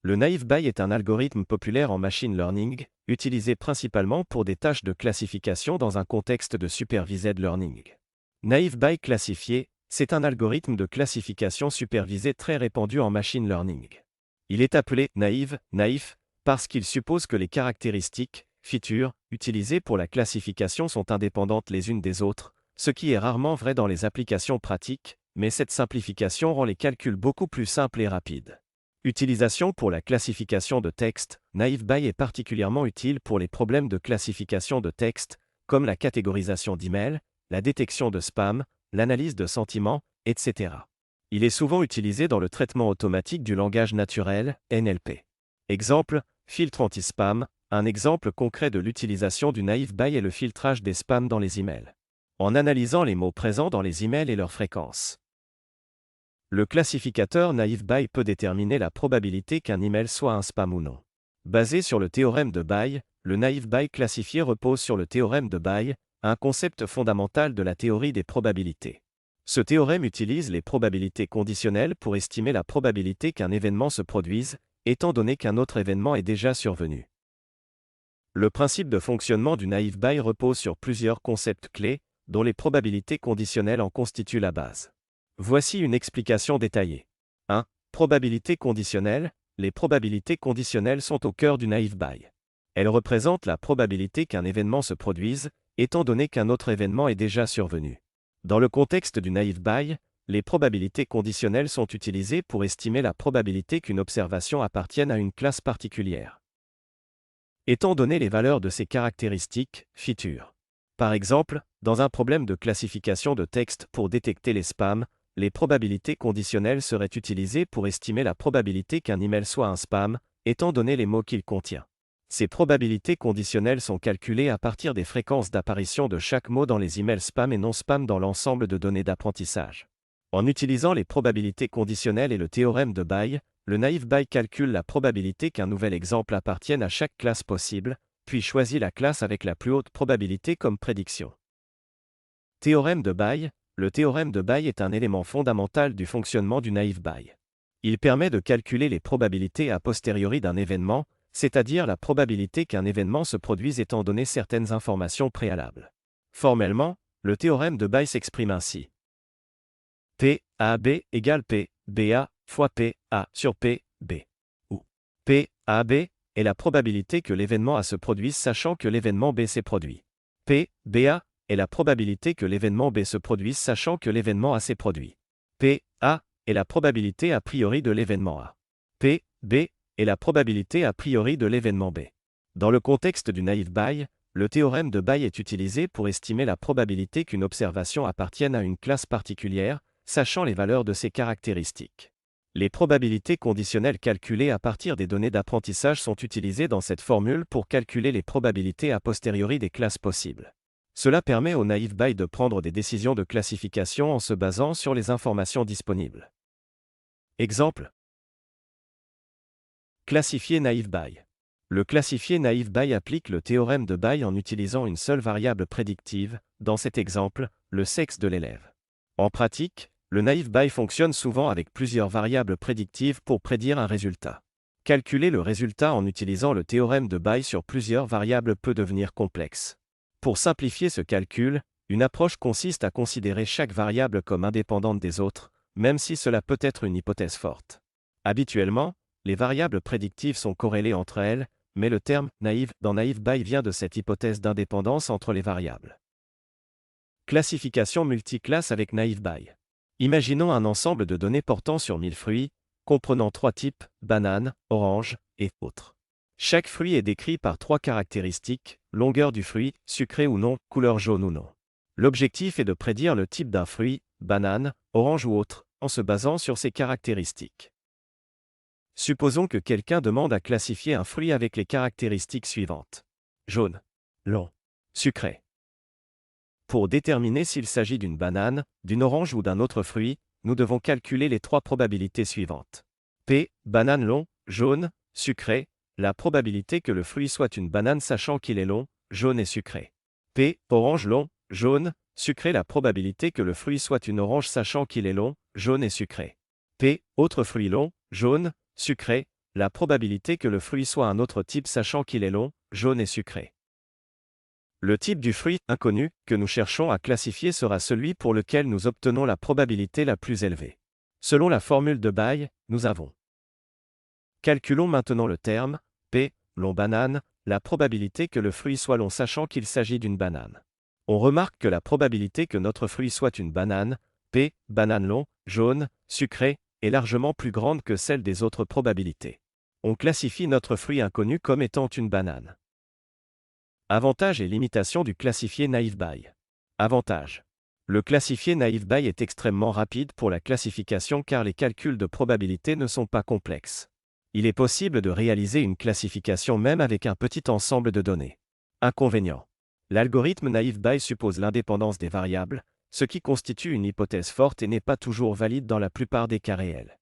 Le naive Bayes est un algorithme populaire en machine learning, utilisé principalement pour des tâches de classification dans un contexte de supervised learning. Naive Bayes classifié, c'est un algorithme de classification supervisé très répandu en machine learning. Il est appelé naïf, parce qu'il suppose que les caractéristiques, features, utilisées pour la classification sont indépendantes les unes des autres, ce qui est rarement vrai dans les applications pratiques, mais cette simplification rend les calculs beaucoup plus simples et rapides. Utilisation pour la classification de texte, Naive Bayes est particulièrement utile pour les problèmes de classification de texte, comme la catégorisation d'emails, la détection de spam, l'analyse de sentiments, etc. Il est souvent utilisé dans le traitement automatique du langage naturel, NLP. Exemple, filtre anti-spam, un exemple concret de l'utilisation du Naive Bayes est le filtrage des spams dans les emails. En analysant les mots présents dans les emails et leur fréquence. Le classificateur Naive Bayes peut déterminer la probabilité qu'un email soit un spam ou non. Basé sur le théorème de Bayes, le Naive Bayes classifié repose sur le théorème de Bayes, un concept fondamental de la théorie des probabilités. Ce théorème utilise les probabilités conditionnelles pour estimer la probabilité qu'un événement se produise, étant donné qu'un autre événement est déjà survenu. Le principe de fonctionnement du Naive Bayes repose sur plusieurs concepts clés, dont les probabilités conditionnelles en constituent la base. Voici une explication détaillée. 1. Probabilité conditionnelle. Les probabilités conditionnelles sont au cœur du Naive Bayes. Elles représentent la probabilité qu'un événement se produise, étant donné qu'un autre événement est déjà survenu. Dans le contexte du Naive Bayes, les probabilités conditionnelles sont utilisées pour estimer la probabilité qu'une observation appartienne à une classe particulière. Étant donné les valeurs de ces caractéristiques, features. Par exemple, dans un problème de classification de texte pour détecter les spams, les probabilités conditionnelles seraient utilisées pour estimer la probabilité qu'un email soit un spam, étant donné les mots qu'il contient. Ces probabilités conditionnelles sont calculées à partir des fréquences d'apparition de chaque mot dans les emails spam et non spam dans l'ensemble de données d'apprentissage. En utilisant les probabilités conditionnelles et le théorème de Bayes, le Naive Bayes calcule la probabilité qu'un nouvel exemple appartienne à chaque classe possible, puis choisit la classe avec la plus haute probabilité comme prédiction. Théorème de Bayes. Le théorème de Bayes est un élément fondamental du fonctionnement du Naive Bayes. Il permet de calculer les probabilités a posteriori d'un événement, c'est-à-dire la probabilité qu'un événement se produise étant donné certaines informations préalables. Formellement, le théorème de Bayes s'exprime ainsi. P, A, B égale P, B, A, fois P, A sur P, B. Où P, A, B est la probabilité que l'événement A se produise sachant que l'événement B s'est produit. P, B, A est la probabilité que l'événement B se produise sachant que l'événement A s'est produit. P, A est la probabilité a priori de l'événement A. P, B est la probabilité a priori de l'événement B. Dans le contexte du Naive Bayes, le théorème de Bayes est utilisé pour estimer la probabilité qu'une observation appartienne à une classe particulière, sachant les valeurs de ses caractéristiques. Les probabilités conditionnelles calculées à partir des données d'apprentissage sont utilisées dans cette formule pour calculer les probabilités a posteriori des classes possibles. Cela permet au Naive Bayes de prendre des décisions de classification en se basant sur les informations disponibles. Exemple. Classifier Naive Bayes. Le classifier Naive Bayes applique le théorème de Bayes en utilisant une seule variable prédictive, dans cet exemple, le sexe de l'élève. En pratique, le Naive Bayes fonctionne souvent avec plusieurs variables prédictives pour prédire un résultat. Calculer le résultat en utilisant le théorème de Bayes sur plusieurs variables peut devenir complexe. Pour simplifier ce calcul, une approche consiste à considérer chaque variable comme indépendante des autres, même si cela peut être une hypothèse forte. Habituellement, les variables prédictives sont corrélées entre elles, mais le terme « naïve » dans Naive Bayes vient de cette hypothèse d'indépendance entre les variables. Classification multiclasse avec Naive Bayes. Imaginons un ensemble de données portant sur 1000 fruits, comprenant 3 types, banane, orange, et autres. Chaque fruit est décrit par 3 caractéristiques, longueur du fruit, sucré ou non, couleur jaune ou non. L'objectif est de prédire le type d'un fruit, banane, orange ou autre, en se basant sur ces caractéristiques. Supposons que quelqu'un demande à classifier un fruit avec les caractéristiques suivantes. Jaune, long, sucré. Pour déterminer s'il s'agit d'une banane, d'une orange ou d'un autre fruit, nous devons calculer les 3 probabilités suivantes. P, banane long, jaune, sucré, la probabilité que le fruit soit une banane sachant qu'il est long, jaune et sucré. P, orange long, jaune, sucré, la probabilité que le fruit soit une orange sachant qu'il est long, jaune et sucré. P, autre fruit long, jaune, sucré, la probabilité que le fruit soit un autre type sachant qu'il est long, jaune et sucré. Le type du fruit inconnu que nous cherchons à classifier sera celui pour lequel nous obtenons la probabilité la plus élevée. Selon la formule de Bay, nous avons. Calculons maintenant le terme P, long banane, la probabilité que le fruit soit long sachant qu'il s'agit d'une banane. On remarque que la probabilité que notre fruit soit une banane, P, banane long, jaune, sucré, est largement plus grande que celle des autres probabilités. On classifie notre fruit inconnu comme étant une banane. Avantages et limitations du classifié Naive Bayes. Avantages. Le classifié Naive Bayes est extrêmement rapide pour la classification car les calculs de probabilité ne sont pas complexes. Il est possible de réaliser une classification même avec un petit ensemble de données. Inconvénient. L'algorithme Naive Bayes suppose l'indépendance des variables, ce qui constitue une hypothèse forte et n'est pas toujours valide dans la plupart des cas réels.